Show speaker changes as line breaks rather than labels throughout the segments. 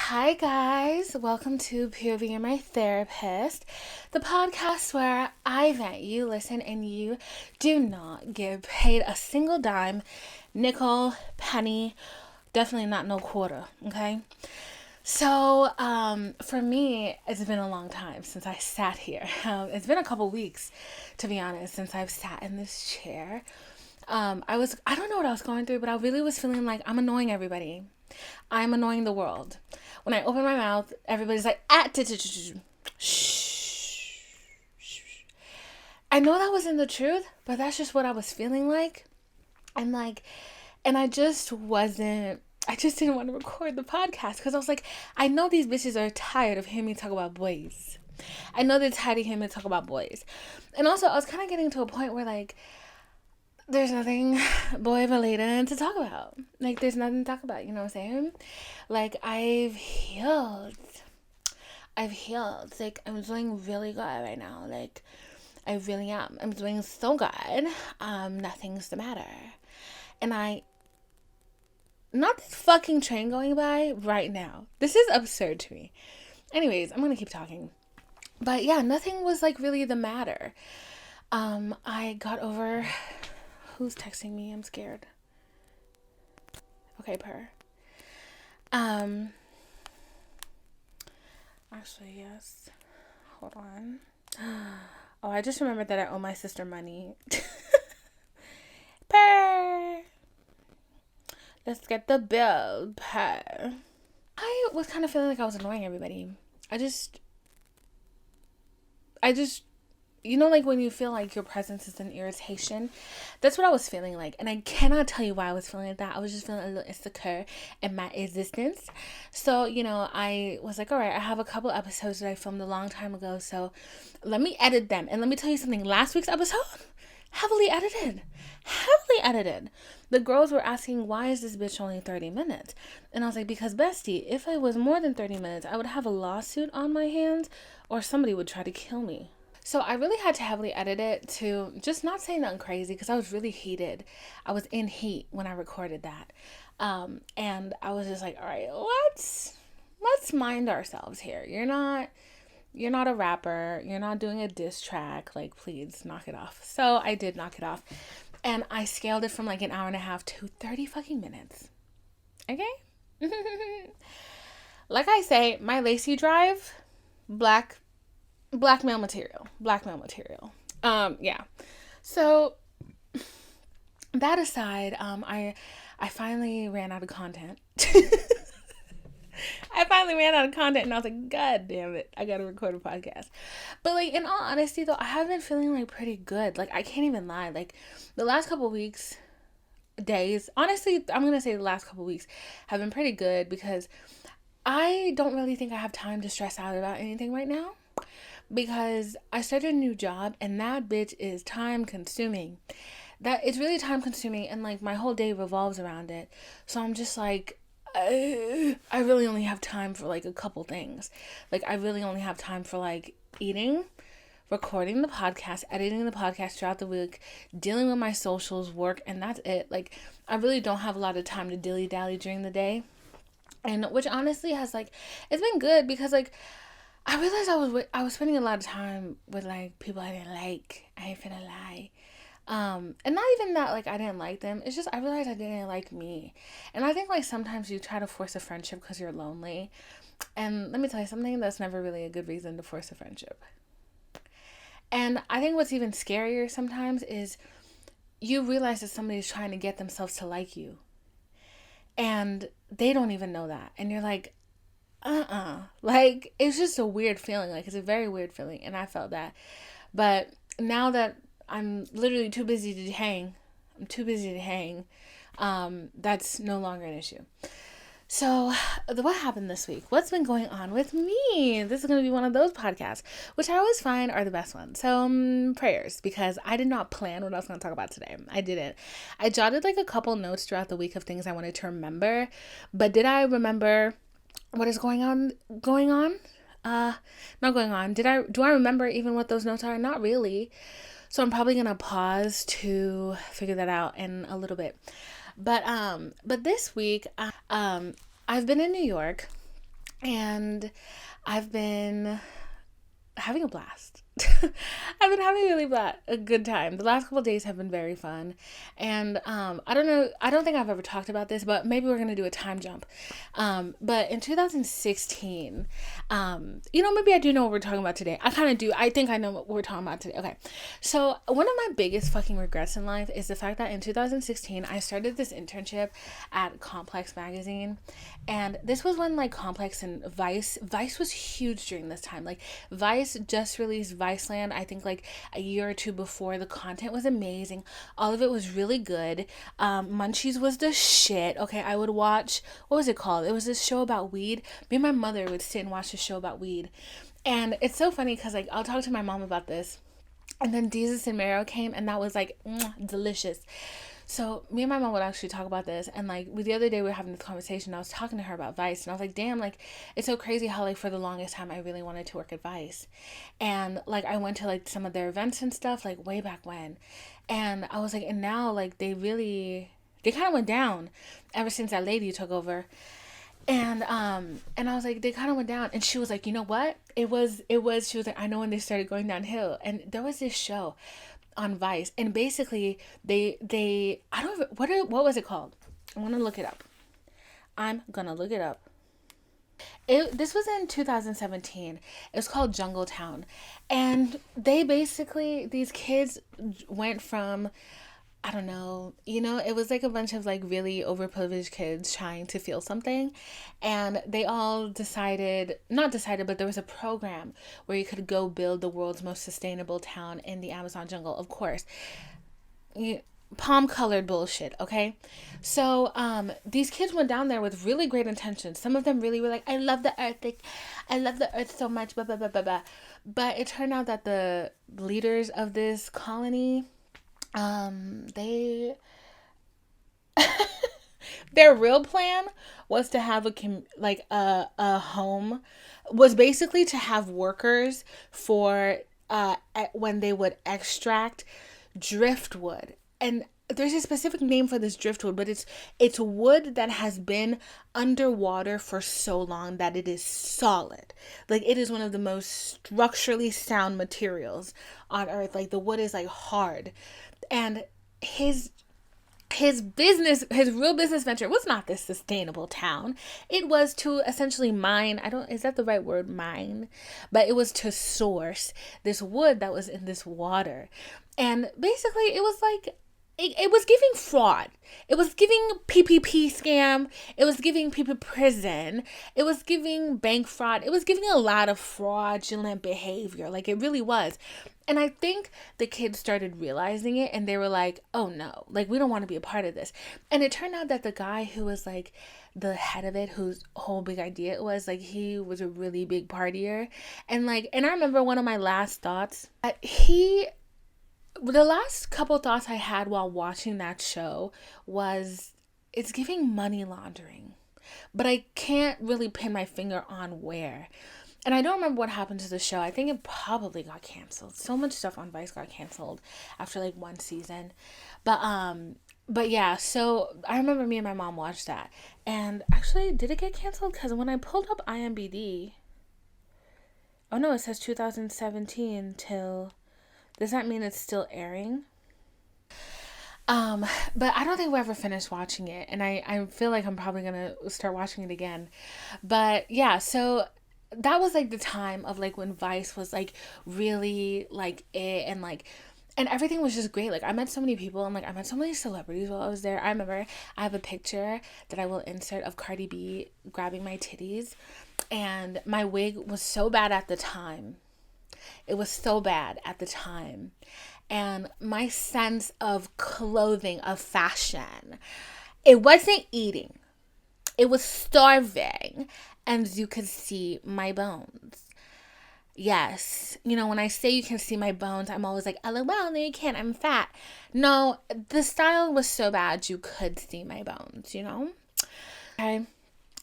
Hi guys, welcome to POV and My Therapist, the podcast where I vent, you listen, and you do not get paid a single dime, nickel, penny, definitely not no quarter, okay? So, for me, it's been a long time since I sat here. It's been a couple weeks, to be honest, since I've sat in this chair. I don't know what I was going through, but I really was feeling like I'm annoying everybody. I'm annoying the world. When I open my mouth, everybody's like, shh. I know that wasn't the truth, but that's just what I was feeling like. And I just didn't want to record the podcast because I was like, I know these bitches are tired of hearing me talk about boys. I know they're tired of hearing me talk about boys. And also, I was kind of getting to a point where, like, there's nothing boy related to talk about. Like, there's nothing to talk about, you know what I'm saying? Like, I've healed. Like, I'm doing really good right now. Like, I really am. I'm doing so good. Nothing's the matter. And not this fucking train going by right now. This is absurd to me. Anyways, I'm gonna keep talking. But yeah, nothing was, like, really the matter. I got over... Who's texting me? I'm scared. Okay, purr. Actually, yes. Hold on. Oh, I just remembered that I owe my sister money. Purr. Let's get the bill. Purr. I was kind of feeling like I was annoying everybody. I just, you know, like when you feel like your presence is an irritation, that's what I was feeling like. And I cannot tell you why I was feeling like that. I was just feeling a little insecure in my existence. So, you know, I was like, all right, I have a couple episodes that I filmed a long time ago, so let me edit them. And let me tell you something, last week's episode, heavily edited. The girls were asking, why is this bitch only 30 minutes? And I was like, because bestie, if it was more than 30 minutes, I would have a lawsuit on my hands or somebody would try to kill me. So I really had to heavily edit it to just not say nothing crazy because I was really heated. I was in heat when I recorded that. And I was just like, all right, let's mind ourselves here. You're not a rapper. You're not doing a diss track. Like, please knock it off. So I did knock it off. And I scaled it from like an hour and a half to 30 fucking minutes. Okay? Like I say, my lacy drive, blackmail material. Yeah. So that aside, I finally ran out of content. And I was like, God damn it, I gotta record a podcast. But like, in all honesty though, I have been feeling like pretty good. Like, I can't even lie. Like, the last couple weeks, days, honestly, I'm gonna say the last couple weeks have been pretty good because I don't really think I have time to stress out about anything right now. Because I started a new job and that bitch is time consuming. That it's really time consuming and like my whole day revolves around it. So I'm just like, I really only have time for like a couple things. Like, I really only have time for like eating, recording the podcast, editing the podcast throughout the week, dealing with my socials, work, and that's it. Like, I really don't have a lot of time to dilly-dally during the day. And which honestly has like, it's been good because like, I realized I was spending a lot of time with like people I didn't like. I ain't finna lie. And not even that like I didn't like them. It's just I realized I didn't like me. And I think like sometimes you try to force a friendship because you're lonely. And let me tell you something, that's never really a good reason to force a friendship. And I think what's even scarier sometimes is you realize that somebody's trying to get themselves to like you. And they don't even know that. And you're like, like, it's just a weird feeling. Like, it's a very weird feeling. And I felt that. But now that I'm literally too busy to hang, that's no longer an issue. So, what happened this week? What's been going on with me? This is going to be one of those podcasts, which I always find are the best ones. So, prayers, because I did not plan what I was going to talk about today. I didn't. I jotted like a couple notes throughout the week of things I wanted to remember. But did I remember what is going on? Not going on. Do I remember even what those notes are? Not really. So I'm probably going to pause to figure that out in a little bit. But this week, I've been in New York and I've been having a blast. I've been having a good time. The last couple of days have been very fun, and I don't know. I don't think I've ever talked about this, but maybe we're gonna do a time jump. But in 2016, maybe I do know what we're talking about today. I kind of do. I think I know what we're talking about today. Okay, so one of my biggest fucking regrets in life is the fact that in 2016 I started this internship at Complex magazine, and this was when like Complex and Vice was huge during this time. Like Vice just released Viceland, I think like a year or two before. The content was amazing. All of it was really good. Munchies was the shit. Okay, I would watch, what was it called? It was this show about weed. Me and my mother would sit and watch this show about weed. And it's so funny because like I'll talk to my mom about this. And then Jesus and Marrow came, and that was like delicious. So me and my mom would actually talk about this, and like the other day we were having this conversation. I was talking to her about Vice, and I was like, damn, like it's so crazy how like for the longest time I really wanted to work at Vice, and like I went to like some of their events and stuff like way back when, and I was like, and now like they kind of went down ever since that lady took over. And I was like, they kind of went down, and she was like, you know what? She was like, I know when they started going downhill. And there was this show on Vice, and basically they I don't even, what was it called? I want to look it up. I'm gonna look it up. This was in 2017. It was called Jungle Town, and they basically, these kids went from, I don't know, it was like a bunch of like really overprivileged kids trying to feel something. And they all not decided, but there was a program where you could go build the world's most sustainable town in the Amazon jungle. Of course, palm colored bullshit, okay? So these kids went down there with really great intentions. Some of them really were like, I love the earth, like, I love the earth so much, blah blah blah blah blah. But it turned out that the leaders of this colony, they their real plan was to have a home, was basically to have workers for when they would extract driftwood. And there's a specific name for this driftwood, but it's wood that has been underwater for so long that it is solid. Like it is one of the most structurally sound materials on earth. Like the wood is like hard. And his real business venture was not this sustainable town. It was to essentially mine, is that the right word, mine? But it was to source this wood that was in this water. And basically it was like, it was giving fraud. It was giving PPP scam. It was giving people prison. It was giving bank fraud. It was giving a lot of fraudulent behavior. Like it really was. And I think the kids started realizing it, and they were like, oh no, like we don't want to be a part of this. And it turned out that the guy who was like the head of it, whose whole big idea it was, like he was a really big partier. And I remember one of my last thoughts, the last couple thoughts I had while watching that show was, it's giving money laundering, but I can't really pin my finger on where. And I don't remember what happened to the show. I think it probably got canceled. So much stuff on Vice got canceled after like one season. But yeah, so I remember me and my mom watched that. And actually, did it get canceled? Because when I pulled up IMDb, oh no, it says 2017 till, does that mean it's still airing? But I don't think we ever finished watching it. And I feel like I'm probably going to start watching it again. But yeah, so that was like the time of like when Vice was like really like it, and everything was just great. Like I met so many people, and like I met so many celebrities while I was there. I remember I have a picture that I will insert of Cardi B grabbing my titties, and my wig was so bad at the time. It was so bad at the time. And my sense of clothing, of fashion, it wasn't eating. It was starving. And you could see my bones. Yes. When I say you can see my bones, I'm always like, LOL, no, you can't. I'm fat. No, the style was so bad you could see my bones, Okay.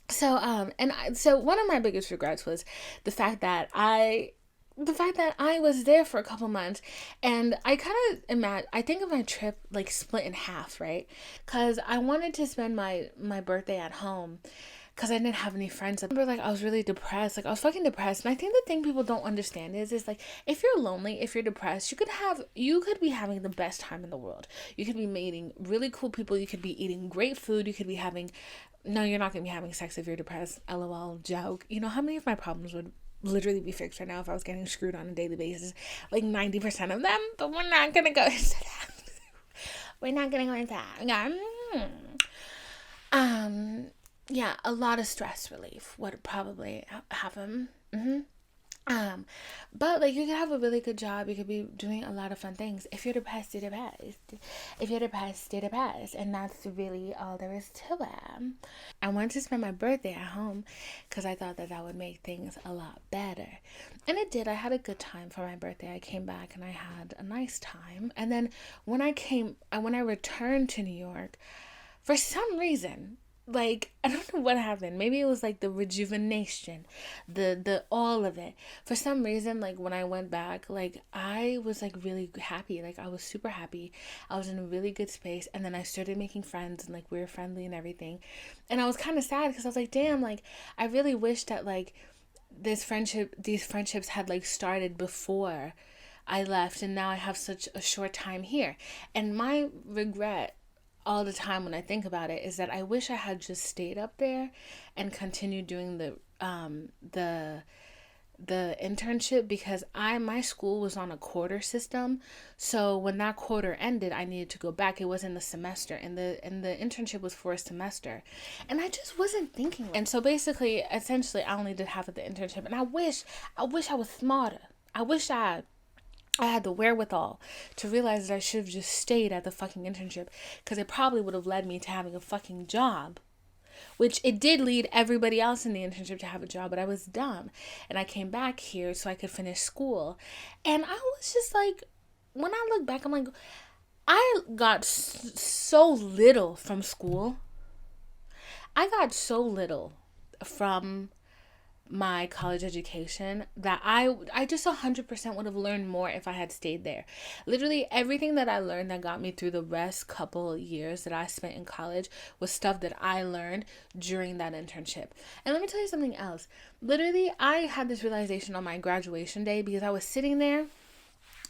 So one of my biggest regrets was the fact that I was there for a couple months, and I kind of I think of my trip like split in half, right? Because I wanted to spend my birthday at home, because I didn't have any friends. I remember like I was really depressed. Like I was fucking depressed. And I think the thing people don't understand is like if you're lonely, if you're depressed, you could be having the best time in the world. You could be meeting really cool people. You could be eating great food. You could be having no, you're not gonna be having sex if you're depressed. LOL joke. You know how many of my problems would literally be fixed right now if I was getting screwed on a daily basis? Like 90% of them, but we're not gonna go into that. We're not gonna go into that. Yeah, a lot of stress relief would probably happen. But like you could have a really good job. You could be doing a lot of fun things. If you're depressed, you're depressed. If you're depressed, you're depressed, and that's really all there is to it. I wanted to spend my birthday at home because I thought that that would make things a lot better, and it did. I had a good time for my birthday. I came back and I had a nice time. And then when I returned to New York, for some reason, like I don't know what happened. Maybe it was like the rejuvenation, the all of it. For some reason, like when I went back, like I was like really happy. Like I was super happy. I was in a really good space, and then I started making friends, and like we were friendly and everything. And I was kind of sad because I was like, damn, like I really wish that like these friendships had like started before I left, and now I have such a short time here. And my regret all the time when I think about it is that I wish I had just stayed up there and continued doing the internship, because my school was on a quarter system. So when that quarter ended, I needed to go back. It wasn't the semester, and the internship was for a semester, and I just wasn't thinking. And so basically, essentially, I only did half of the internship, and I wish I was smarter. I wish I had the wherewithal to realize that I should have just stayed at the fucking internship, because it probably would have led me to having a fucking job, which it did lead everybody else in the internship to have a job, but I was dumb. And I came back here so I could finish school. And I was just like, when I look back, I'm like, I got so little from school. I got so little from my college education that I just 100% would have learned more if I had stayed there. Literally everything that I learned that got me through the rest couple years that I spent in college was stuff that I learned during that internship. And let me tell you something else. Literally, I had this realization on my graduation day, because I was sitting there.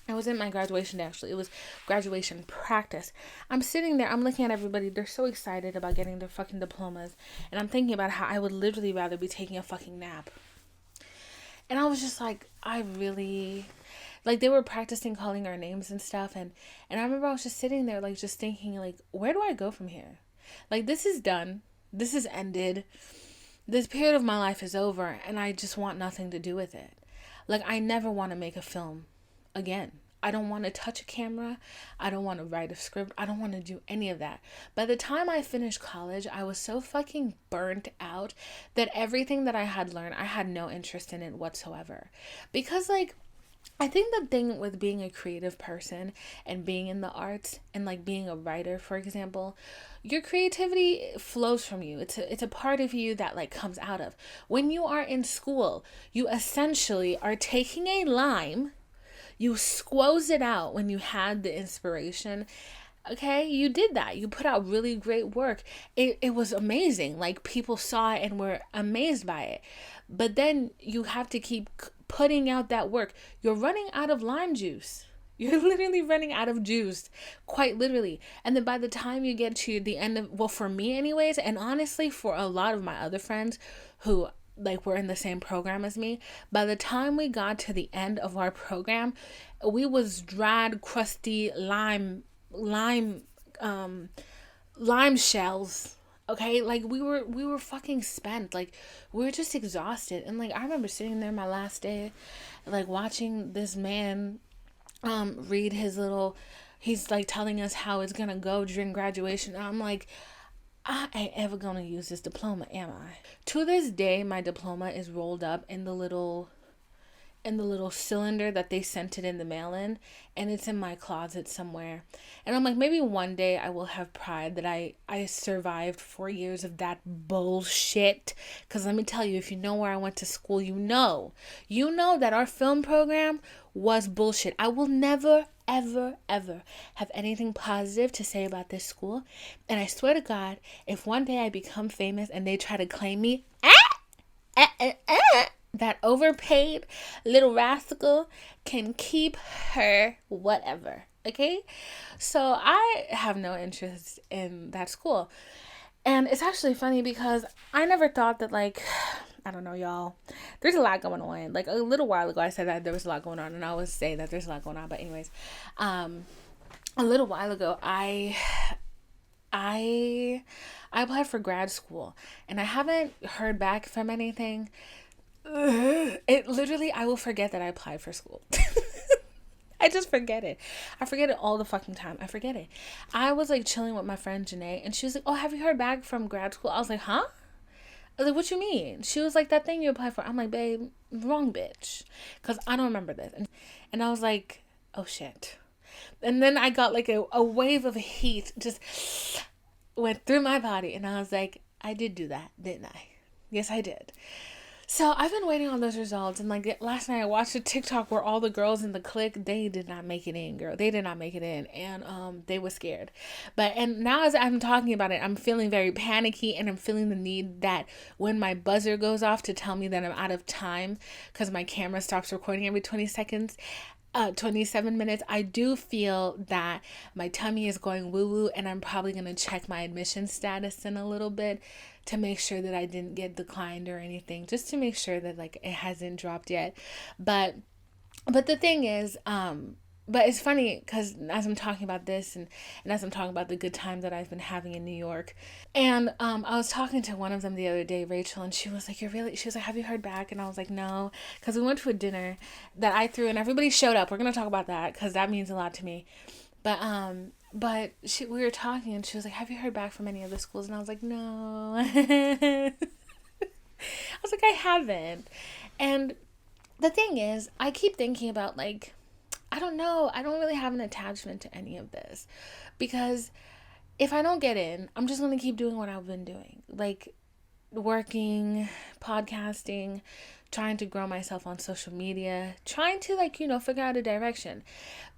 It wasn't my graduation day, actually. It was graduation practice. I'm sitting there. I'm looking at everybody. They're so excited about getting their fucking diplomas. And I'm thinking about how I would literally rather be taking a fucking nap. And I was just like, I really... Like, they were practicing calling our names and stuff. And I remember I was just sitting there, like, just thinking, like, where do I go from here? Like, this is done. This is ended. This period of my life is over. And I just want nothing to do with it. Like, I never want to make a film again. I don't want to touch a camera. I don't want to write a script. I don't want to do any of that. By the time I finished college, I was so fucking burnt out that everything that I had learned, I had no interest in it whatsoever. Because like, I think the thing with being a creative person and being in the arts and like being a writer, for example, your creativity flows from you. It's a part of you that like comes out of. When you are in school, you essentially are taking a lime. You squoze it out when you had the inspiration. Okay, you did that. You put out really great work. It was amazing. Like people saw it and were amazed by it. But then you have to keep putting out that work. You're running out of lime juice. You're literally running out of juice, quite literally. And then by the time you get to the end of, well, for me anyways, and honestly for a lot of my other friends who like were in the same program as me, by the time we got to the end of our program, we was dried, crusty lime shells. Okay, like we were fucking spent. Like we were just exhausted. And like I remember sitting there my last day, like watching this man read his little, he's like telling us how it's gonna go during graduation, and I'm like, I ain't ever gonna use this diploma, am I? To this day, my diploma is rolled up in the little in the little cylinder that they sent it in the mail in, and it's in my closet somewhere. And I'm like, maybe one day I will have pride that I survived 4 years of that bullshit. Because let me tell you, if you know where I went to school, you know that our film program was bullshit. I will never, ever, ever have anything positive to say about this school. And I swear to God, if one day I become famous and they try to claim me, that overpaid little rascal can keep her whatever. Okay? So I have no interest in that school. And it's actually funny because I never thought that, like, I don't know, y'all. There's a lot going on. Like, a little while ago, I said that there was a lot going on, and I always say that there's a lot going on. But anyways, a little while ago, I applied for grad school, and I haven't heard back from anything. It literally, I will forget that I applied for school. I just forget it. I forget it all the fucking time. I forget it. I was like chilling with my friend Janae, and she was like, "Oh, have you heard back from grad school?" I was like, "Huh?" I was like, "What you mean?" She was like, "That thing you applied for." I'm like, "Babe, wrong bitch," because I don't remember this. And I was like, "Oh shit." And then I got like a wave of heat just went through my body, and I was like, "I did do that, didn't I?" Yes, I did. So I've been waiting on those results, and like last night I watched a TikTok where all the girls in the clique, they did not make it in, girl. They did not make it in, and they were scared. And now as I'm talking about it, I'm feeling very panicky, and I'm feeling the need that when my buzzer goes off to tell me that I'm out of time, because my camera stops recording every 20 seconds, 27 minutes, I do feel that my tummy is going woo-woo, and I'm probably going to check my admission status in a little bit to make sure that I didn't get declined or anything, just to make sure that like it hasn't dropped yet. But the thing is, but it's funny because as I'm talking about this and as I'm talking about the good time that I've been having in New York, and I was talking to one of them the other day, Rachel, and she was like, she was like, "Have you heard back?" And I was like, "No," because we went to a dinner that I threw and everybody showed up. We're going to talk about that because that means a lot to me. But we were talking and she was like, "Have you heard back from any of the schools?" And I was like, "No." I was like, "I haven't." And the thing is, I keep thinking about like, I don't know. I don't really have an attachment to any of this because if I don't get in, I'm just going to keep doing what I've been doing. Like working, podcasting, trying to grow myself on social media, trying to like, figure out a direction.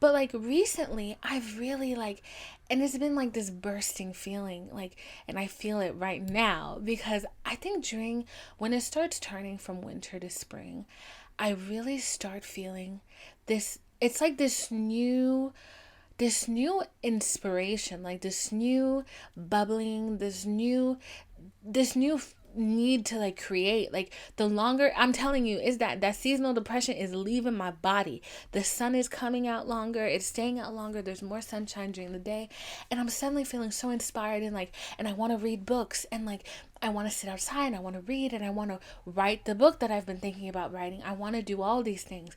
But like recently I've really like, and it's been like this bursting feeling like, and I feel it right now because I think when it starts turning from winter to spring, I really start feeling this, it's like this new inspiration, like this new bubbling, this new need to like create. Like the longer, I'm telling you, is that seasonal depression is leaving my body. The sun is coming out longer, it's staying out longer, there's more sunshine during the day, and I'm suddenly feeling so inspired and I want to read books, and like I want to sit outside and I want to read and I want to write the book that I've been thinking about writing. I want to do all these things.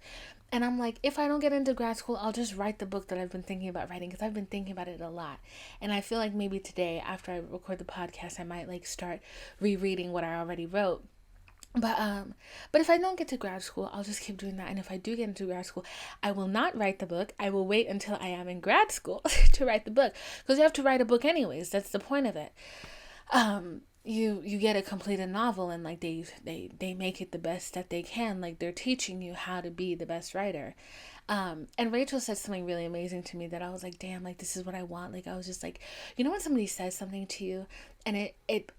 And I'm like, if I don't get into grad school, I'll just write the book that I've been thinking about writing because I've been thinking about it a lot. And I feel like maybe today, after I record the podcast, I might like start rereading what I already wrote. But if I don't get to grad school, I'll just keep doing that. And if I do get into grad school, I will not write the book. I will wait until I am in grad school to write the book because you have to write a book anyways. That's the point of it. You get a completed novel and like they make it the best that they can. Like they're teaching you how to be the best writer. And Rachel said something really amazing to me that I was like, damn, like this is what I want. Like I was just like, when somebody says something to you and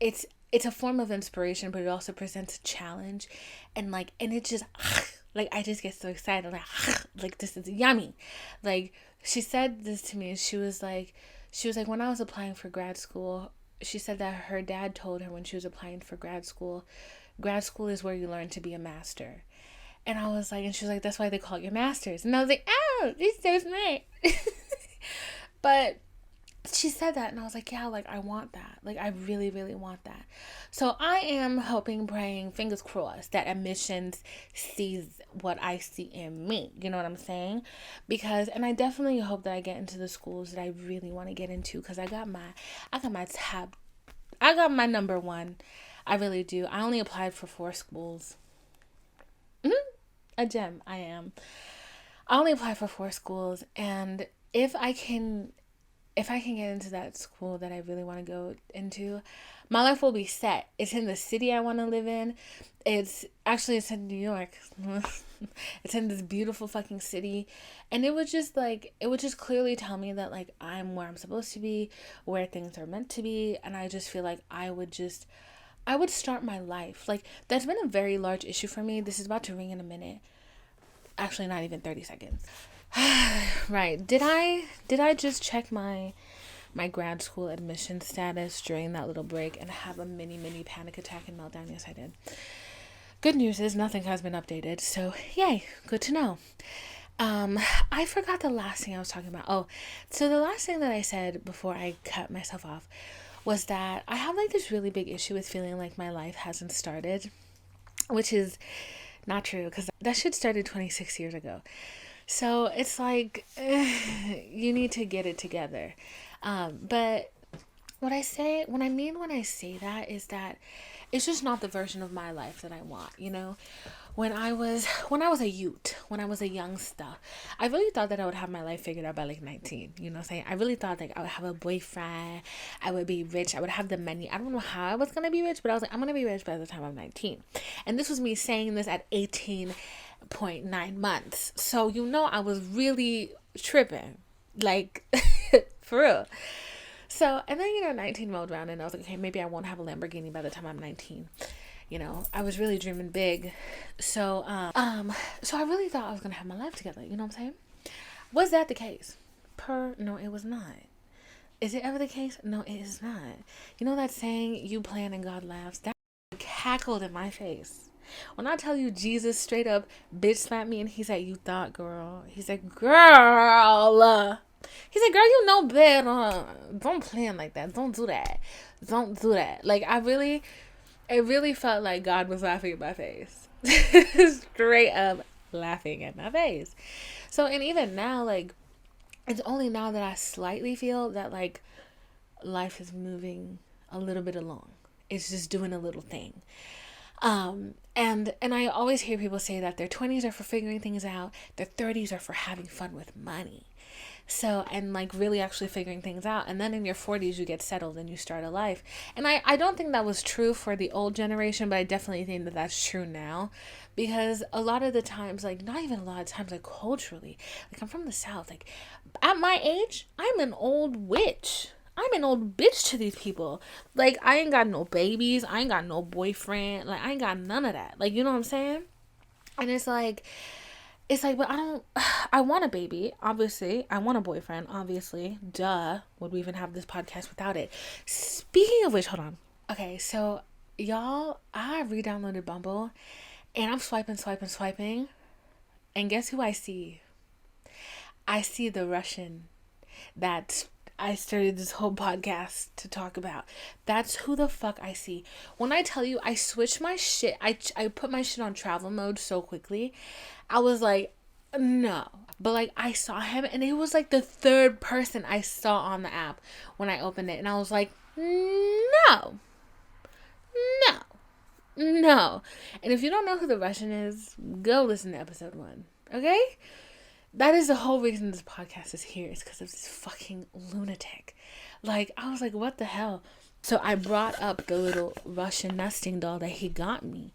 it's a form of inspiration, but it also presents a challenge, and it just like I just get so excited, like this is yummy. Like she said this to me, and she was like when I was applying for grad school, she said that her dad told her when she was applying for grad school is where you learn to be a master. And I was like, and she was like, that's why they call it your masters. And I was like, oh, this is so smart. But she said that, and I was like, yeah, like I want that. Like I really, really want that. So I am hoping, praying, fingers crossed, that admissions sees what I see in me. You know what I'm saying? And I definitely hope that I get into the schools that I really want to get into, because I got my number one. I really do. I only applied for 4 schools. A gem, I am. I only applied for 4 schools, and if I can get into that school that I really want to go into, my life will be set. It's in the city I want to live in. It's in New York. It's in this beautiful fucking city. And it would just clearly tell me that like I'm where I'm supposed to be, where things are meant to be, and I just feel like I would start my life. Like that's been a very large issue for me. This is about to ring in a minute. Actually, not even 30 seconds. Right. Did I just check my grad school admission status during that little break and have a mini panic attack and meltdown? Yes, I did. Good news is nothing has been updated. So, yay. Good to know. I forgot the last thing I was talking about. Oh, so the last thing that I said before I cut myself off was that I have like this really big issue with feeling like my life hasn't started, which is not true because that shit started 26 years ago. So it's like, you need to get it together. But what I mean when I say that is that it's just not the version of my life that I want, you know? When I was a youth, when I was a youngster, I really thought that I would have my life figured out by like 19, you know what I'm saying? I really thought like I would have a boyfriend, I would be rich, I would have the money. I don't know how I was going to be rich, but I was like, I'm going to be rich by the time I'm 19. And this was me saying this at 18.9 months. So, I was really tripping, like, for real. So, and then, 19 rolled around and I was like, okay, maybe I won't have a Lamborghini by the time I'm 19. I was really dreaming big. So I really thought I was going to have my life together. You know what I'm saying? Was that the case? No, it was not. Is it ever the case? No, it is not. You know that saying, you plan and God laughs? That cackled in my face. When I tell you Jesus straight up bitch slapped me and he said, you thought, girl. He said, girl. He said, girl, you know better. Don't plan like that. Don't do that. Don't do that. Like, it really felt like God was laughing at my face. Straight up laughing at my face. So, and even now, like, it's only now that I slightly feel that, like, life is moving a little bit along. It's just doing a little thing. And I always hear people say that their 20s are for figuring things out. Their 30s are for having fun with money. So, and like really actually figuring things out. And then in your 40s, you get settled and you start a life. And I don't think that was true for the old generation, but I definitely think that that's true now. Because a lot of the times, like not even a lot of times, like culturally, like I'm from the South, like at my age, I'm an old witch. I'm an old bitch to these people. Like I ain't got no babies. I ain't got no boyfriend. Like I ain't got none of that. Like, you know what I'm saying? And it's like, but I want a baby, obviously. I want a boyfriend, obviously. Duh. Would we even have this podcast without it? Speaking of which, hold on. Okay, so, y'all, I re-downloaded Bumble, and I'm swiping. And guess who I see? I see the Russian that I started this whole podcast to talk about. That's who the fuck I see. When I tell you, I switched my shit. I put my shit on travel mode so quickly. I was like, no. But like, I saw him and it was like the third person I saw on the app when I opened it. And I was like, no. And if you don't know who the Russian is, go listen to episode 1. Okay? That is the whole reason this podcast is here. It's because of this fucking lunatic. Like, I was like, what the hell? So I brought up the little Russian nesting doll that he got me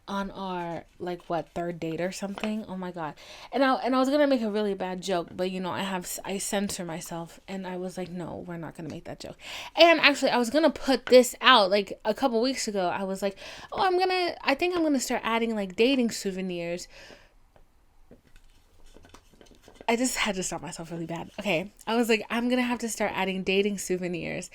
on our, like, third date or something. Oh my God. And I was going to make a really bad joke, but, I censor myself. And I was like, no, we're not going to make that joke. And actually, I was going to put this out, like, a couple weeks ago. I was like, I think I'm going to start adding, like, dating souvenirs. I just had to stop myself really bad. Okay. I was like, I'm going to have to start adding dating souvenirs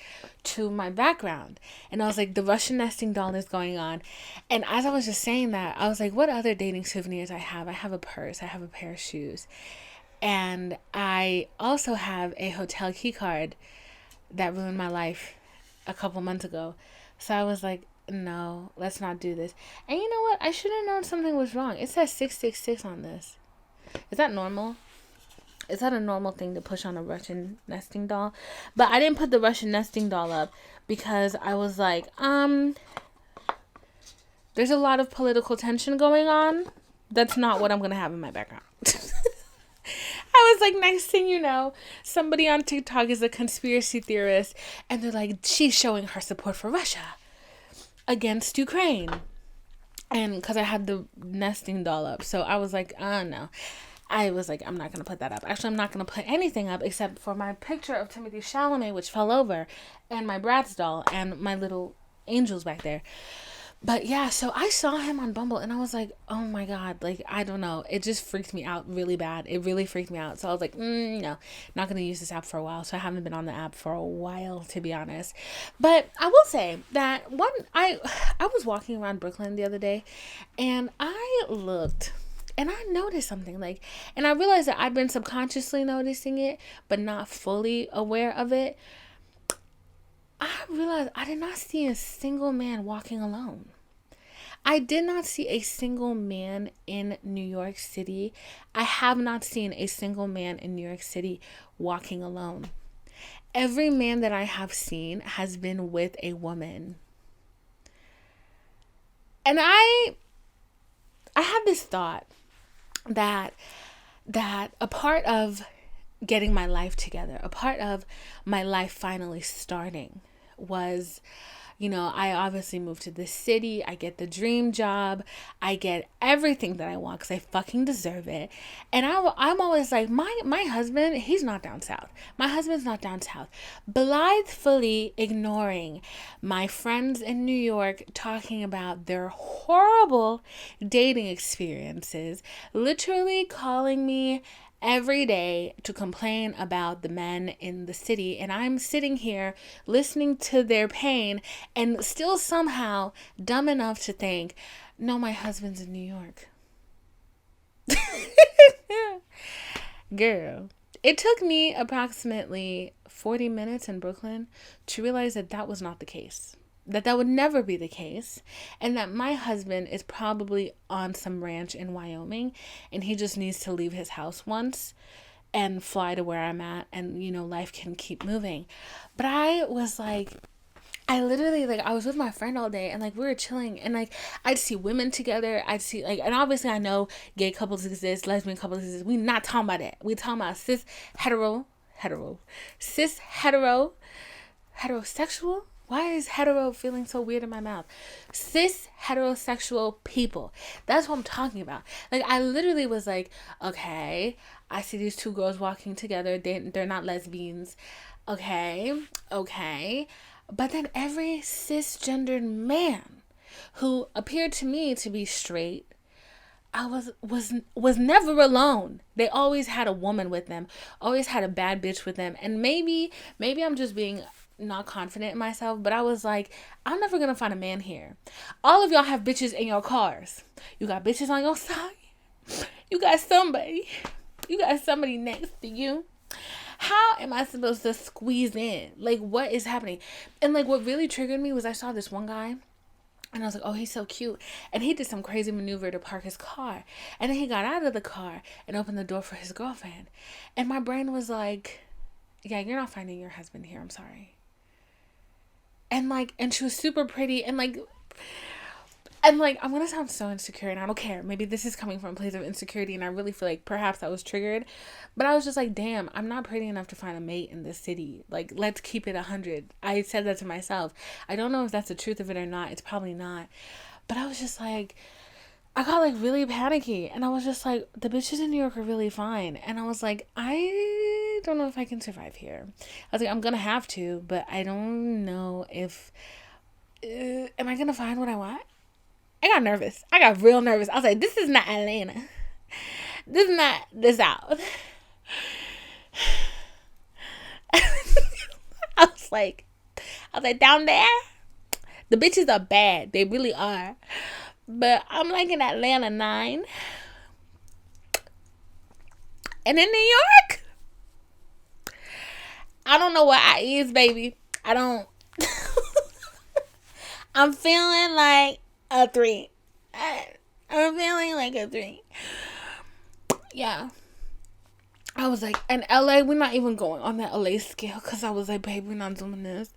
to my background. And I was like, the Russian nesting doll is going on. And as I was just saying that, I was like, what other dating souvenirs I have? I have a purse. I have a pair of shoes. And I also have a hotel key card that ruined my life a couple months ago. So I was like, no, let's not do this. And you know what? I should have known something was wrong. It says 666 on this. Is that normal? Is that a normal thing to push on a Russian nesting doll? But I didn't put the Russian nesting doll up because I was like, there's a lot of political tension going on. That's not what I'm going to have in my background. I was like, next thing you know, somebody on TikTok is a conspiracy theorist, and they're like, she's showing her support for Russia against Ukraine. And because I had the nesting doll up, so I was like, no. I was like, I'm not going to put that up. Actually, I'm not going to put anything up except for my picture of Timothy Chalamet, which fell over, and my Bratz doll, and my little angels back there. But yeah, so I saw him on Bumble and I was like, oh my God, like, I don't know. It just freaked me out really bad. It really freaked me out. So I was like, no, not going to use this app for a while. So I haven't been on the app for a while, to be honest. But I will say that I was walking around Brooklyn the other day and I looked and I noticed something, like, and I realized that I've been subconsciously noticing it, but not fully aware of it. I realized I did not see a single man walking alone. I did not see a single man in New York City. I have not seen a single man in New York City walking alone. Every man that I have seen has been with a woman. And I had this thought that a part of getting my life together, a part of my life finally starting was, I obviously moved to this city. I get the dream job. I get everything that I want because I fucking deserve it. And I'm always like, my husband, he's not down south. My husband's not down south. Blithely ignoring my friends in New York talking about their horrible dating experiences, literally calling me every day to complain about the men in the city, and I'm sitting here listening to their pain and still somehow dumb enough to think, no, my husband's in New York. Girl, it took me approximately 40 minutes in Brooklyn to realize that was not the case. That would never be the case, and that my husband is probably on some ranch in Wyoming and he just needs to leave his house once and fly to where I'm at, and life can keep moving. But I was like, I literally, like, I was with my friend all day and, like, we were chilling and, like, I'd see women together. I'd see, like, and obviously I know gay couples exist, lesbian couples exist. We not talking about that. We talking about cis heterosexual. Why is hetero feeling so weird in my mouth? Cis heterosexual people. That's what I'm talking about. Like, I literally was like, okay, I see these two girls walking together. They're not lesbians. Okay. But then every cisgendered man who appeared to me to be straight, I was never alone. They always had a woman with them, always had a bad bitch with them. And maybe I'm just being not confident in myself, but I was like, I'm never gonna find a man here. All of y'all have bitches in your cars. You got bitches on your side. You got somebody next to you. How am I supposed to squeeze in? Like, what is happening? And, like, what really triggered me was I saw this one guy and I was like, oh, he's so cute. And he did some crazy maneuver to park his car. And then he got out of the car and opened the door for his girlfriend. And my brain was like, yeah, you're not finding your husband here. I'm sorry. And she was super pretty, and I'm gonna sound so insecure, and I don't care. Maybe this is coming from a place of insecurity, and I really feel like perhaps I was triggered. But I was just like, damn, I'm not pretty enough to find a mate in this city. Like, let's keep it 100. I said that to myself. I don't know if that's the truth of it or not. It's probably not. But I was just like, I got, like, really panicky, and I was just like, the bitches in New York are really fine. And I was like, I don't know if I can survive here. I was like, I'm gonna have to, but I don't know if, am I gonna find what I want? I got nervous. I got real nervous. I was like, this is not Atlanta. This is not the South. I was like, down there, the bitches are bad. They really are. But I'm like in Atlanta 9. And in New York, I don't know what I is, baby. I don't. I'm feeling like a 3. I'm feeling like a 3. Yeah. I was like, in LA, we're not even going on that LA scale, because I was like, babe, we're not doing this.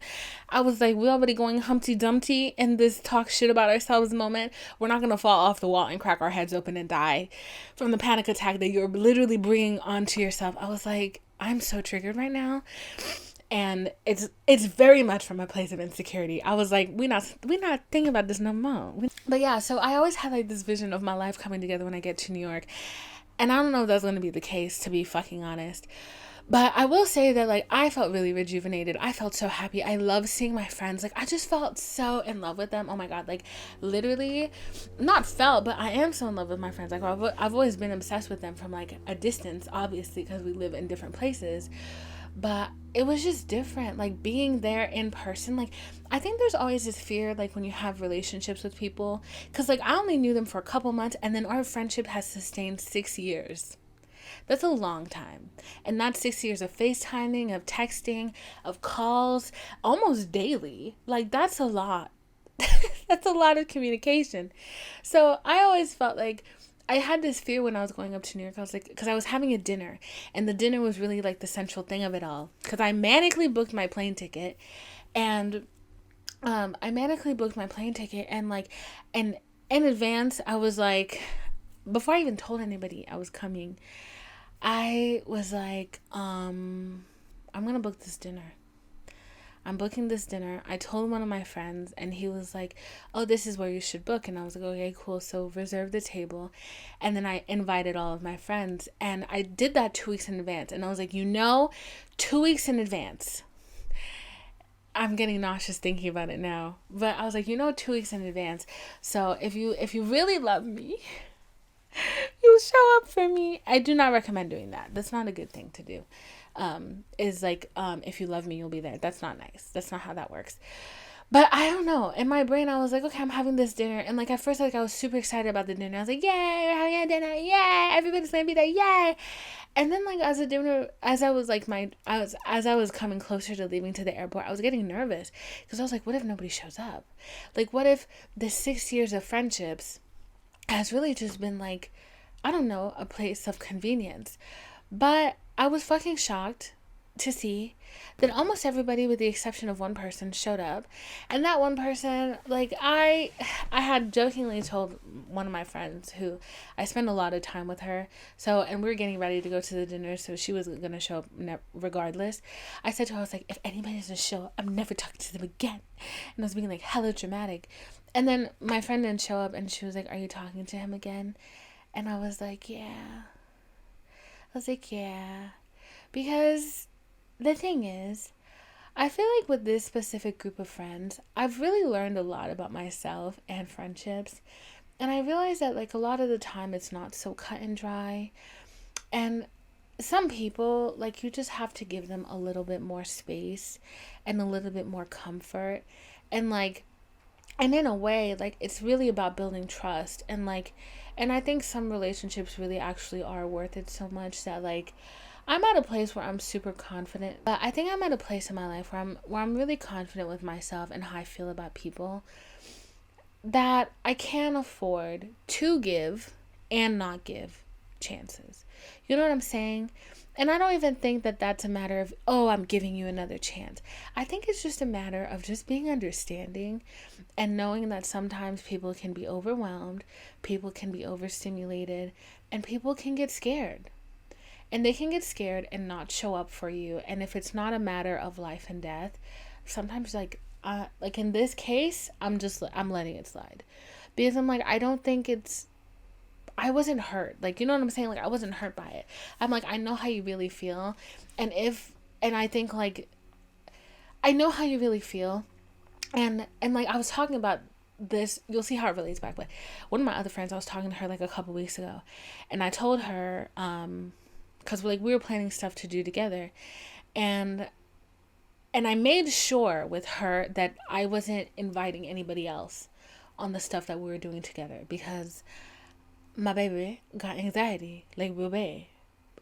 I was like, we're already going Humpty Dumpty in this talk shit about ourselves moment. We're not going to fall off the wall and crack our heads open and die from the panic attack that you're literally bringing onto yourself. I was like, I'm so triggered right now. And it's very much from a place of insecurity. I was like, we're not thinking about this no more. But yeah, so I always had like this vision of my life coming together when I get to New York. And I don't know if that's going to be the case, to be fucking honest. But I will say that, like, I felt really rejuvenated. I felt so happy. I love seeing my friends. Like, I just felt so in love with them. Oh my God. Like, literally, not felt, but I am so in love with my friends. Like, I've always been obsessed with them from, like, a distance, obviously, because we live in different places. But it was just different, like being there in person. Like, I think there's always this fear, like when you have relationships with people, because like I only knew them for a couple months, and then our friendship has sustained 6 years. That's a long time. And that's 6 years of FaceTiming, of texting, of calls, almost daily. Like, that's a lot. That's a lot of communication. So I always felt like I had this fear when I was going up to New York. I was like, because I was having a dinner, and the dinner was really like the central thing of it all. Because I manically booked my plane ticket, and and like, and in advance, I was like, before I even told anybody I was coming, I was like, I'm gonna book this dinner. I'm booking this dinner. I told one of my friends, and he was like, oh, this is where you should book. And I was like, okay, cool. So reserve the table. And then I invited all of my friends, and I did that 2 weeks in advance. And I was like, 2 weeks in advance. I'm getting nauseous thinking about it now. But I was like, 2 weeks in advance. So if you really love me, you'll show up for me. I do not recommend doing that. That's not a good thing to do. Is like, if you love me, you'll be there. That's not nice. That's not how that works. But I don't know. In my brain, I was like, okay, I'm having this dinner. And like, at first, like, I was super excited about the dinner. I was like, yay, we're having a dinner. Yay, everybody's going to be there. Yay. And then like, as I was coming closer to leaving to the airport, I was getting nervous, because I was like, what if nobody shows up? Like, what if the 6 years of friendships has really just been like, I don't know, a place of convenience? But I was fucking shocked to see that almost everybody, with the exception of one person, showed up. And that one person, like, I had jokingly told one of my friends, who I spend a lot of time with her, so, and we were getting ready to go to the dinner, so she was gonna show up regardless. I said to her, I was like, if anybody doesn't show up, I'm never talking to them again. And I was being like hella dramatic. And then my friend didn't show up, and she was like, are you talking to him again? And I was like, yeah. Because the thing is, I feel like with this specific group of friends, I've really learned a lot about myself and friendships. And I realized that, like, a lot of the time it's not so cut and dry. And some people, like, you just have to give them a little bit more space and a little bit more comfort. And, like, and in a way, like, it's really about building trust. And, like, and I think some relationships really actually are worth it so much that, like, I'm at a place where I'm super confident. But I think I'm at a place in my life where I'm really confident with myself and how I feel about people, that I can't afford to give and not give chances. You know what I'm saying? And I don't even think that that's a matter of, oh, I'm giving you another chance. I think it's just a matter of just being understanding and knowing that sometimes people can be overwhelmed, people can be overstimulated, and people can get scared. And they can get scared and not show up for you. And if it's not a matter of life and death, sometimes, like in this case, I'm letting it slide. Because I'm like, I wasn't hurt. Like, you know what I'm saying? Like, I wasn't hurt by it. I'm like, I know how you really feel. And I think, like, I know how you really feel. And like, I was talking about this, you'll see how it relates back. But one of my other friends, I was talking to her like a couple weeks ago. And I told her, because we were planning stuff to do together. And I made sure with her that I wasn't inviting anybody else on the stuff that we were doing together, because my baby got anxiety, like real bad.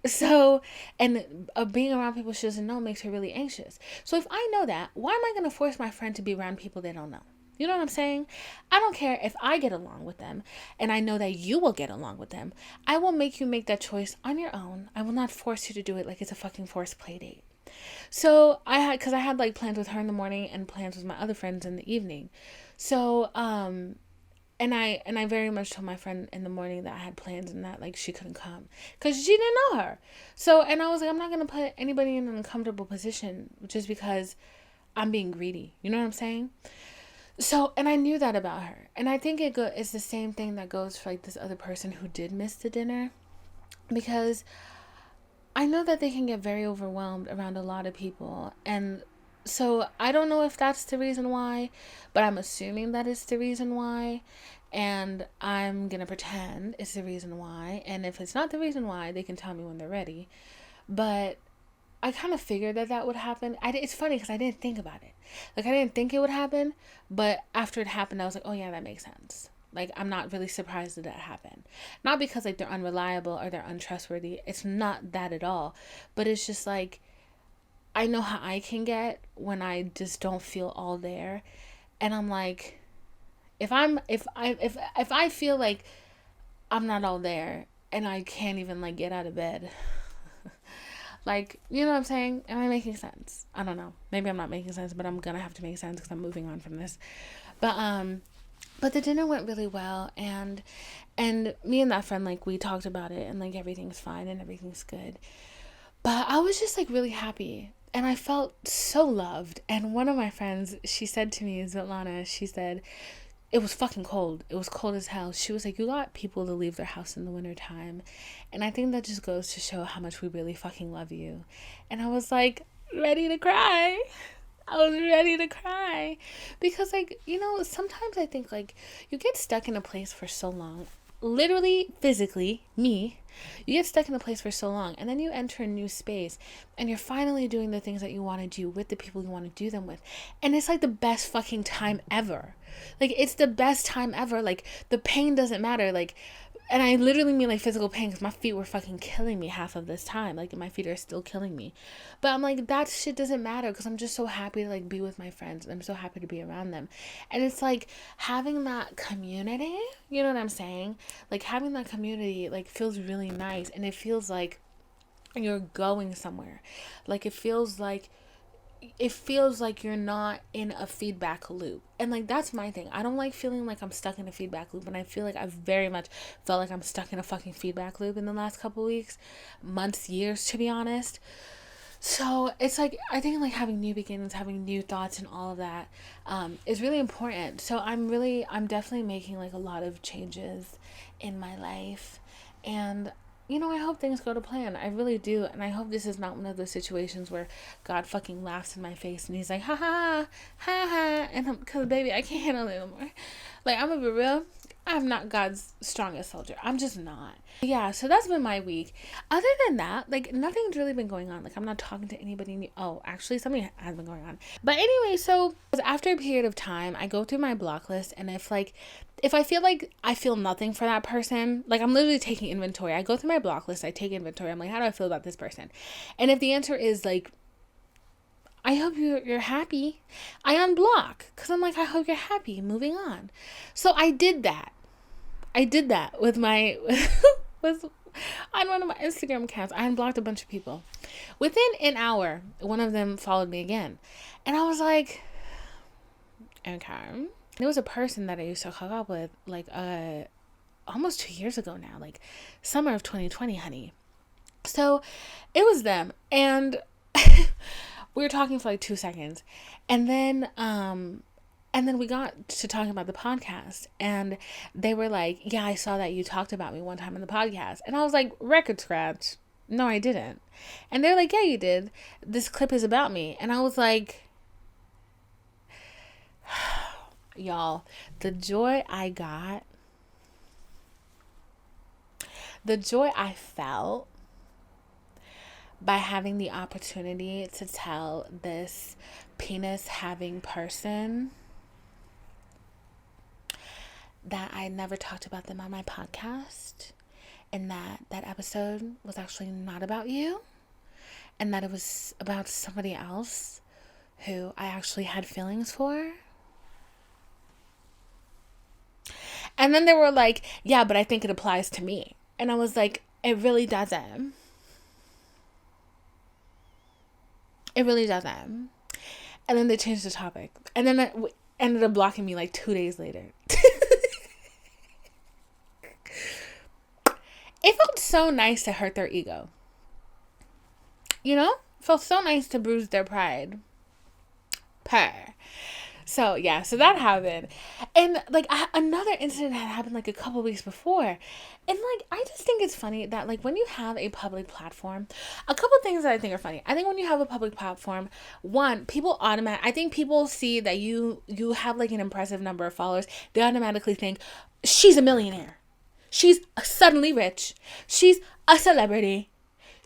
So, and being around people she doesn't know makes her really anxious. So if I know that, why am I going to force my friend to be around people they don't know? You know what I'm saying? I don't care if I get along with them and I know that you will get along with them. I will make you make that choice on your own. I will not force you to do it like it's a fucking forced play date. So because I had like plans with her in the morning and plans with my other friends in the evening. So, and I very much told my friend in the morning that I had plans and that like she couldn't come because she didn't know her. So, and I was like, I'm not gonna put anybody in an uncomfortable position just because I'm being greedy. You know what I'm saying? So, and I knew that about her, and I think it's the same thing that goes for like this other person who did miss the dinner, because I know that they can get very overwhelmed around a lot of people, and so I don't know if that's the reason why, but I'm assuming that it's the reason why, and I'm gonna pretend it's the reason why, and if it's not the reason why, they can tell me when they're ready. But I kind of figured that would happen. It's funny because I didn't think about it. Like, I didn't think it would happen, but after it happened, I was like, oh yeah, that makes sense. Like, I'm not really surprised that happened. Not because like they're unreliable or they're untrustworthy. It's not that at all. But it's just like, I know how I can get when I just don't feel all there. And I'm like, if I feel like I'm not all there and I can't even like get out of bed, like, you know what I'm saying? Am I making sense? I don't know. Maybe I'm not making sense, but I'm gonna have to make sense because I'm moving on from this. But the dinner went really well, and me and that friend, like, we talked about it, and like everything's fine and everything's good. But I was just like really happy, and I felt so loved. And one of my friends, she said to me, Svetlana, she said, it was fucking cold. It was cold as hell. She was like, you got people to leave their house in the wintertime. And I think that just goes to show how much we really fucking love you. And I was like, ready to cry. I was ready to cry. Because, like, you know, sometimes I think, like, you get stuck in a place for so long. Literally, physically, me, you get stuck in a place for so long, and then you enter a new space, and you're finally doing the things that you want to do with the people you want to do them with, and it's like the best fucking time ever. Like, it's the best time ever. Like, the pain doesn't matter. Like, and I literally mean like physical pain, because my feet were fucking killing me half of this time. Like, my feet are still killing me. But I'm like, that shit doesn't matter, because I'm just so happy to like be with my friends. I'm so happy to be around them. And it's like having that community, you know what I'm saying? Like, having that community like feels really nice, and it feels like you're going somewhere. Like, it feels like you're not in a feedback loop. And like, that's my thing. I don't like feeling like I'm stuck in a feedback loop, and I feel like I've very much felt like I'm stuck in a fucking feedback loop in the last couple weeks, months, years, to be honest. So it's like, I think like having new beginnings, having new thoughts and all of that is really important. So I'm definitely making like a lot of changes in my life, and you know, I hope things go to plan. I really do. And I hope this is not one of those situations where God fucking laughs in my face and he's like, ha ha, ha ha. And because, baby, I can't handle it anymore. Like, I'm going to be real. I'm not God's strongest soldier. I'm just not. Yeah, so that's been my week. Other than that, like, nothing's really been going on. Like, I'm not talking to anybody new. Oh, actually, something has been going on. But anyway, so after a period of time, I go through my block list, and if I feel like I feel nothing for that person, like, I'm literally taking inventory. I go through my block list, I take inventory. I'm like, how do I feel about this person? And if the answer is like, I hope you're happy, I unblock, because I'm like, I hope you're happy, moving on. So I did that with my was on one of my Instagram accounts. I unblocked a bunch of people. Within an hour, one of them followed me again, and I was like, okay. There was a person that I used to hook up with like almost 2 years ago now, like summer of 2020, honey. So it was them, and we were talking for like 2 seconds, and then we got to talking about the podcast, and they were like, yeah, I saw that you talked about me one time on the podcast. And I was like, record scratch. No, I didn't. And they're like, yeah, you did. This clip is about me. And I was like, y'all, the joy I felt by having the opportunity to tell this penis having person that I never talked about them on my podcast, and that episode was actually not about you, and that it was about somebody else who I actually had feelings for. And then they were like, yeah, but I think it applies to me. And I was like, it really doesn't. It really doesn't. And then they changed the topic. And then it ended up blocking me like 2 days later. It felt so nice to hurt their ego. You know? It felt so nice to bruise their pride. So yeah, so that happened. And like another incident had happened like a couple weeks before. And like I just think it's funny that like when you have a public platform, a couple things that I think are funny. I think when you have a public platform, one, I think people see that you have like an impressive number of followers. They automatically think she's a millionaire. She's suddenly rich. She's a celebrity.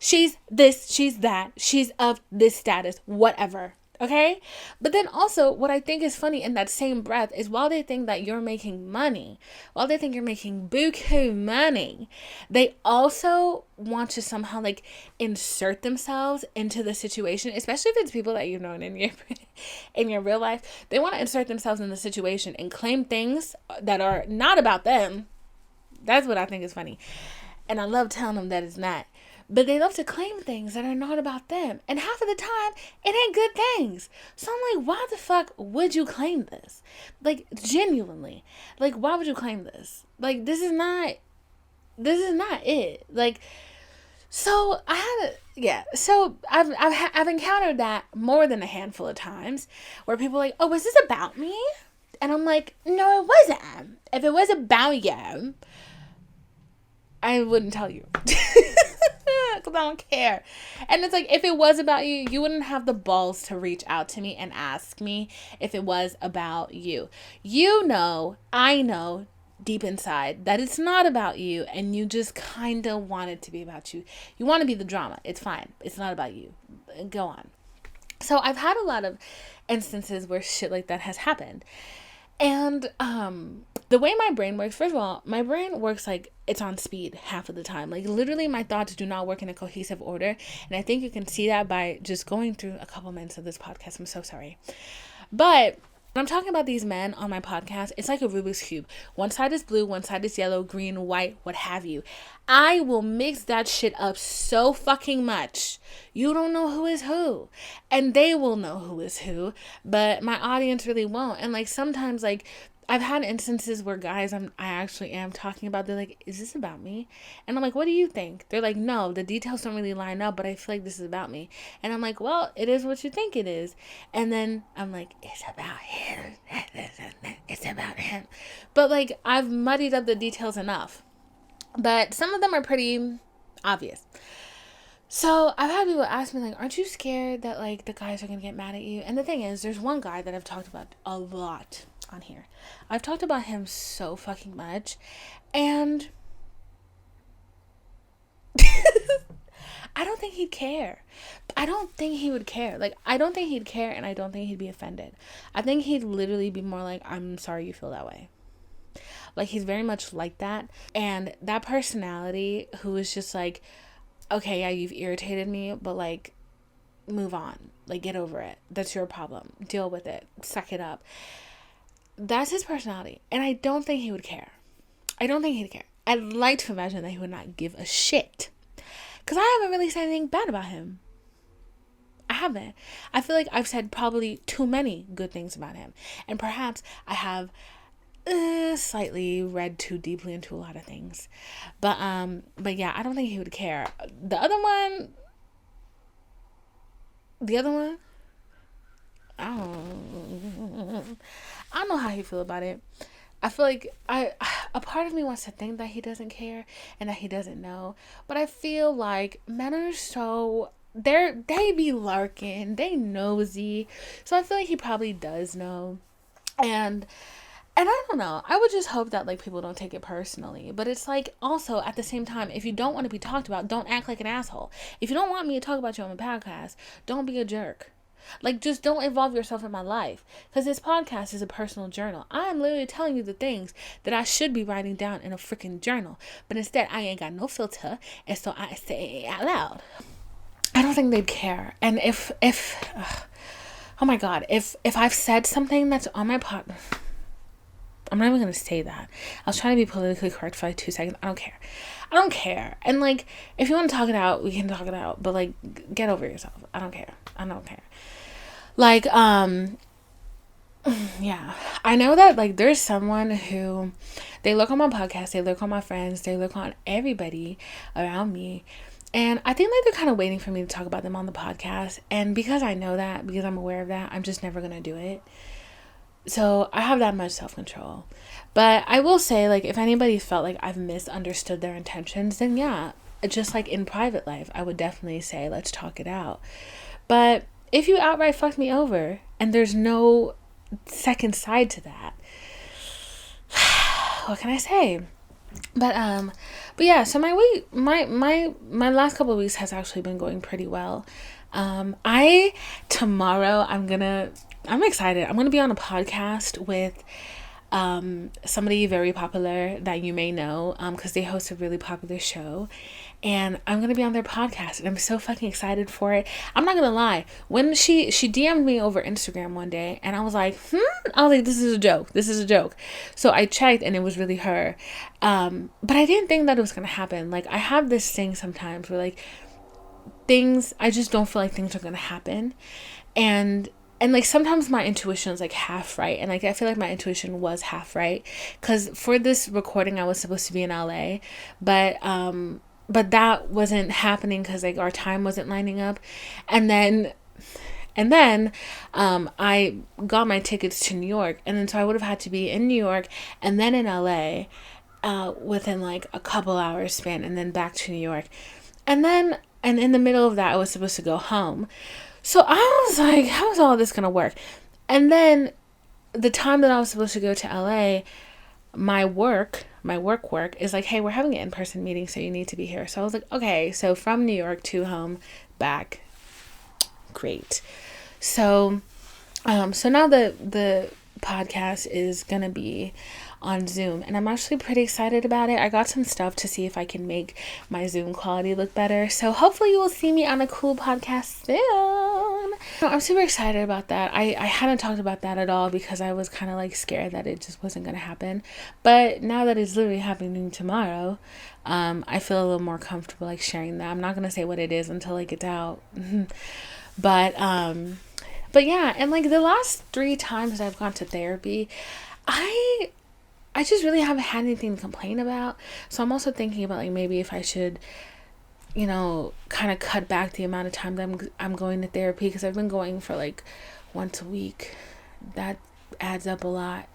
She's this, she's that. She's of this status, whatever. Okay? But then also, what I think is funny in that same breath is while they think that you're making money, while they think you're making buku money, they also want to somehow like insert themselves into the situation, especially if it's people that you've known in your real life. They want to insert themselves in the situation and claim things that are not about them. That's what I think is funny. And I love telling them that it's not. But they love to claim things that are not about them. And half of the time, it ain't good things. So I'm like, why the fuck would you claim this? Like, genuinely. Like, why would you claim this? Like, this is not it. Like, so I've encountered that more than a handful of times where people are like, oh, was this about me? And I'm like, no, it wasn't. If it was about you, I wouldn't tell you. Because I don't care. And it's like, if it was about you, you wouldn't have the balls to reach out to me and ask me if it was about you. You know, I know deep inside that it's not about you, and you just kind of want it to be about you. You want to be the drama. It's fine. It's not about you. Go on. So I've had a lot of instances where shit like that has happened. And the way my brain works, first of all, my brain works like it's on speed half of the time. Like literally my thoughts do not work in a cohesive order. And I think you can see that by just going through a couple minutes of this podcast. I'm so sorry. But when I'm talking about these men on my podcast, it's like a Rubik's Cube. One side is blue, one side is yellow, green, white, what have you. I will mix that shit up so fucking much. You don't know who is who. And they will know who is who. But my audience really won't. And like sometimes like I've had instances where guys I actually am talking about, they're like, is this about me? And I'm like, what do you think? They're like, no, the details don't really line up, but I feel like this is about me. And I'm like, well, it is what you think it is. And then I'm like, it's about him. It's about him. But like, I've muddied up the details enough. But some of them are pretty obvious. So I've had people ask me like, aren't you scared that like the guys are going to get mad at you? And the thing is, there's one guy that I've talked about a lot on here. I've talked about him so fucking much, and I don't think he'd care. I don't think he would care. Like, I don't think he'd care, and I don't think he'd be offended. I think he'd literally be more like, I'm sorry you feel that way. Like, he's very much like that. And that personality who is just like, okay, yeah, you've irritated me, but like, move on. Like, get over it. That's your problem. Deal with it. Suck it up. That's his personality. And I don't think he would care. I don't think he'd care. I'd like to imagine that he would not give a shit. Because I haven't really said anything bad about him. I haven't. I feel like I've said probably too many good things about him. And perhaps I have slightly read too deeply into a lot of things. But yeah, I don't think he would care. The other one, I don't know how he feel about it. I feel like a part of me wants to think that he doesn't care and that he doesn't know, but I feel like men are so they be lurking, they nosy, so I feel like he probably does know, and I don't know. I would just hope that like people don't take it personally, but it's like also at the same time, if you don't want to be talked about, don't act like an asshole. If you don't want me to talk about you on my podcast, don't be a jerk. Like, just don't involve yourself in my life. Because this podcast is a personal journal. I am literally telling you the things that I should be writing down in a freaking journal. But instead, I ain't got no filter. And so I say it out loud. I don't think they'd care. And if oh my God, if I've said something that's on my podcast, I'm not even going to say that. I was trying to be politically correct for like 2 seconds. I don't care. And like, if you want to talk it out, we can talk it out. But like, get over yourself. I don't care. Like, yeah. I know that like there's someone who, they look on my podcast, they look on my friends, they look on everybody around me. And I think like they're kind of waiting for me to talk about them on the podcast. And because I know that, because I'm aware of that, I'm just never going to do it. So I have that much self-control. But I will say, like, if anybody felt like I've misunderstood their intentions, then yeah, just like in private life, I would definitely say, let's talk it out. But if you outright fucked me over and there's no second side to that, what can I say? But yeah, so my week, my last couple of weeks has actually been going pretty well. Tomorrow I'm excited. I'm gonna be on a podcast with somebody very popular that you may know, because they host a really popular show, and I'm gonna be on their podcast, and I'm so fucking excited for it. I'm not gonna lie, when she DM'd me over Instagram one day, and I was like, this is a joke. So I checked, and it was really her. But I didn't think that it was gonna happen. Like, I have this thing sometimes where like I just don't feel like things are gonna happen, and like sometimes my intuition is like half right, and like I feel like my intuition was half right, because for this recording I was supposed to be in LA, but that wasn't happening because like our time wasn't lining up, and then I got my tickets to New York, and then so I would have had to be in New York and then in LA within like a couple hours span, and then back to New York, and in the middle of that I was supposed to go home. So I was like, how is all this going to work? And then the time that I was supposed to go to LA, my work is like, hey, we're having an in-person meeting, so you need to be here. So I was like, okay. So from New York to home, back. Great. So now the podcast is going to be on Zoom, and I'm actually pretty excited about it. I got some stuff to see if I can make my Zoom quality look better, so hopefully you will see me on a cool podcast soon. I'm super excited about that. I hadn't talked about that at all because I was kind of like scared that it just wasn't going to happen, but now that it's literally happening tomorrow, I feel a little more comfortable like sharing that. I'm not going to say what it is until it gets out. But yeah, and like the last 3 times I've gone to therapy, I just really haven't had anything to complain about. So I'm also thinking about like maybe if I should, kind of cut back the amount of time that I'm going to therapy, because I've been going for like once a week. That adds up a lot.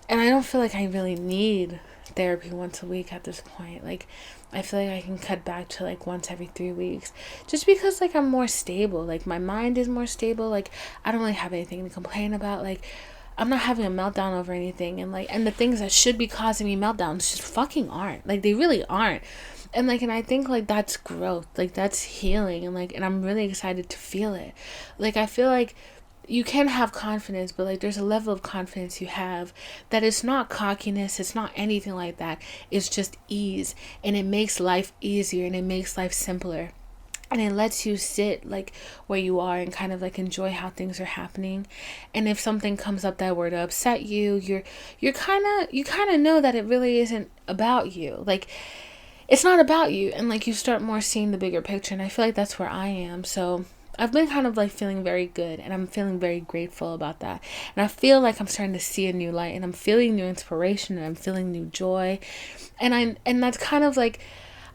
And I don't feel like I really need therapy once a week at this point. Like, I feel like I can cut back to like once every 3 weeks, just because like I'm more stable. Like, my mind is more stable. Like, I don't really have anything to complain about. Like, I'm not having a meltdown over anything, and the things that should be causing me meltdowns just fucking aren't. Like, they really aren't. And like, and I think like that's growth, like that's healing, and like, and I'm really excited to feel it. Like, I feel like you can have confidence, but like there's a level of confidence you have that it's not cockiness, it's not anything like that. It's just ease, and it makes life easier, and it makes life simpler. And it lets you sit like where you are and kind of like enjoy how things are happening. And if something comes up that were to upset you, you kind of know that it really isn't about you. Like, it's not about you, and like you start more seeing the bigger picture. And I feel like that's where I am. So I've been kind of like feeling very good, and I'm feeling very grateful about that. And I feel like I'm starting to see a new light, and I'm feeling new inspiration, and I'm feeling new joy. And that's kind of like,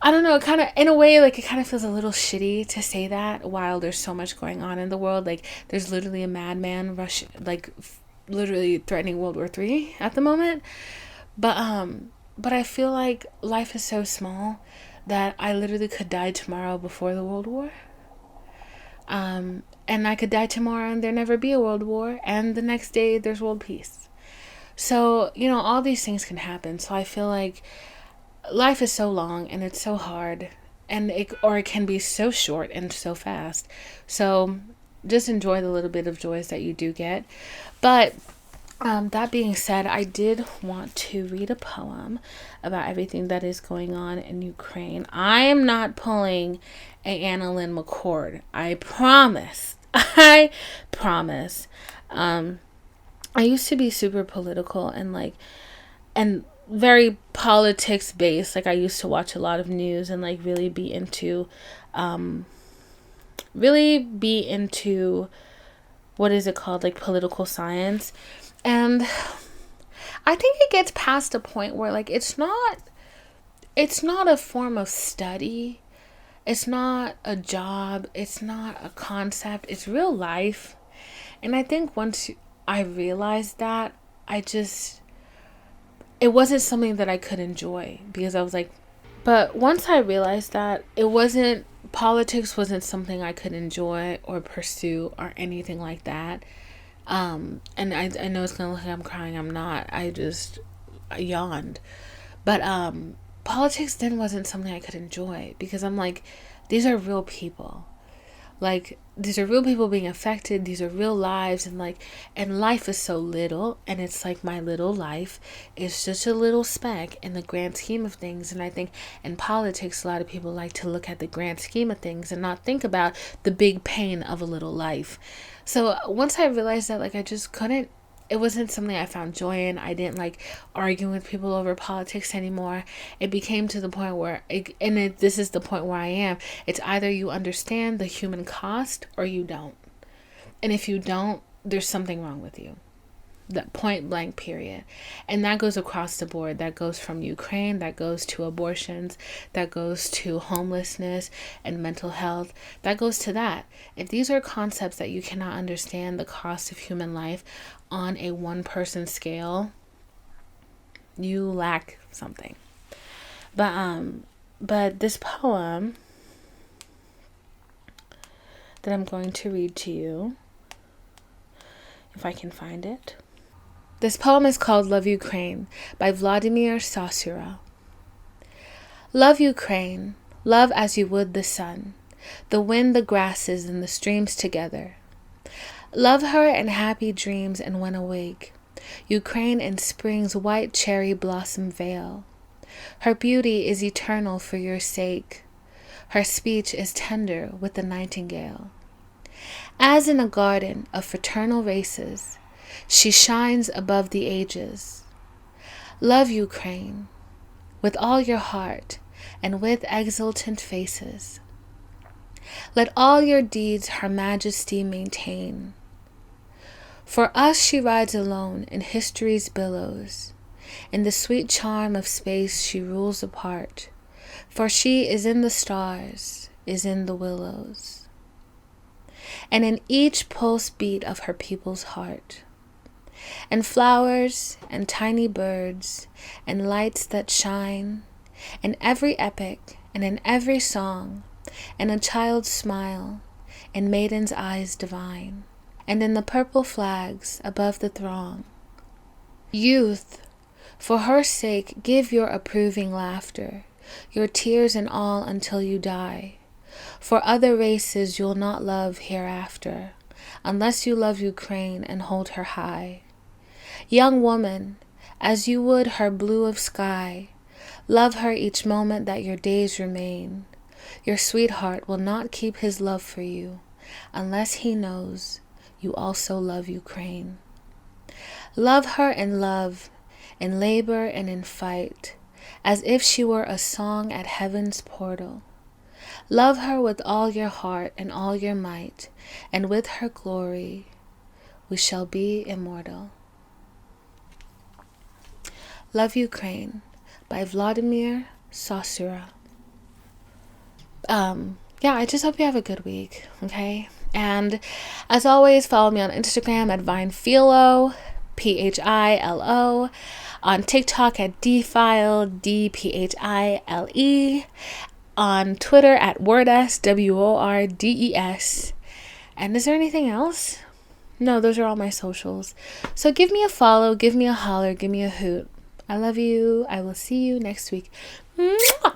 I don't know, kind of, in a way, like, it kind of feels a little shitty to say that while there's so much going on in the world. Like, there's literally a madman literally threatening World War III at the moment. But I feel like life is so small that I literally could die tomorrow before the World War. And I could die tomorrow and there never be a World War, and the next day there's world peace. So, all these things can happen. So I feel like life is so long, and it's so hard, and it can be so short and so fast. So just enjoy the little bit of joys that you do get. But that being said, I did want to read a poem about everything that is going on in Ukraine. I am not pulling a Anna Lynn McCord. I promise. I promise. I used to be super political and like, and very politics based. Like I used to watch a lot of news and like um, really be into what is it called? Like political science. And I think it gets past a point where like it's not a form of study. It's not a job. It's not a concept. It's real life. And I think once I realized that, I just, it wasn't something that I could enjoy because I was like, but once I realized that politics wasn't something I could enjoy or pursue or anything like that. And I know it's going to look like I'm crying. I'm not. I yawned. But, politics then wasn't something I could enjoy because I'm like, these are real people. Like, these are real people being affected. These are real lives. And like, and life is so little. And it's like my little life is just a little speck in the grand scheme of things. And I think in politics, a lot of people like to look at the grand scheme of things and not think about the big pain of a little life. So once I realized that, like, I just couldn't, it wasn't something I found joy in. I didn't like arguing with people over politics anymore. It became to the point where, this is the point where I am. It's either you understand the human cost or you don't. And if you don't, there's something wrong with you. That point blank period. And that goes across the board. That goes from Ukraine, that goes to abortions, that goes to homelessness and mental health, that goes to that. If these are concepts that you cannot understand the cost of human life on a one person scale, you lack something. But this poem that I'm going to read to you, if I can find it. This poem is called Love Ukraine by Vladimir Saussure. Love Ukraine, love as you would the sun, the wind, the grasses, and the streams together. Love her in happy dreams and when awake, Ukraine in spring's white cherry blossom veil. Her beauty is eternal for your sake. Her speech is tender with the nightingale. As in a garden of fraternal races, she shines above the ages. Love Ukraine with all your heart and with exultant faces. Let all your deeds her majesty maintain. For us she rides alone in history's billows. In the sweet charm of space she rules apart. For she is in the stars, is in the willows, and in each pulse beat of her people's heart. And flowers and tiny birds and lights that shine in every epic and in every song, and a child's smile in maiden's eyes divine, and in the purple flags above the throng. Youth, for her sake give your approving laughter, your tears and all until you die. For other races you'll not love hereafter, unless you love Ukraine and hold her high. Young woman, as you would her blue of sky, love her each moment that your days remain. Your sweetheart will not keep his love for you, unless he knows you also love Ukraine. Love her in love, in labor and in fight, as if she were a song at heaven's portal. Love her with all your heart and all your might, and with her glory we shall be immortal. Love Ukraine by Vladimir Saussure. I just hope you have a good week, okay? And as always, follow me on Instagram at VinePhilo, PHILO, on TikTok at DPhile, DPHILE, on Twitter at Wordes, WORDES. And is there anything else? No, those are all my socials. So give me a follow, give me a holler, give me a hoot. I love you. I will see you next week. Mwah!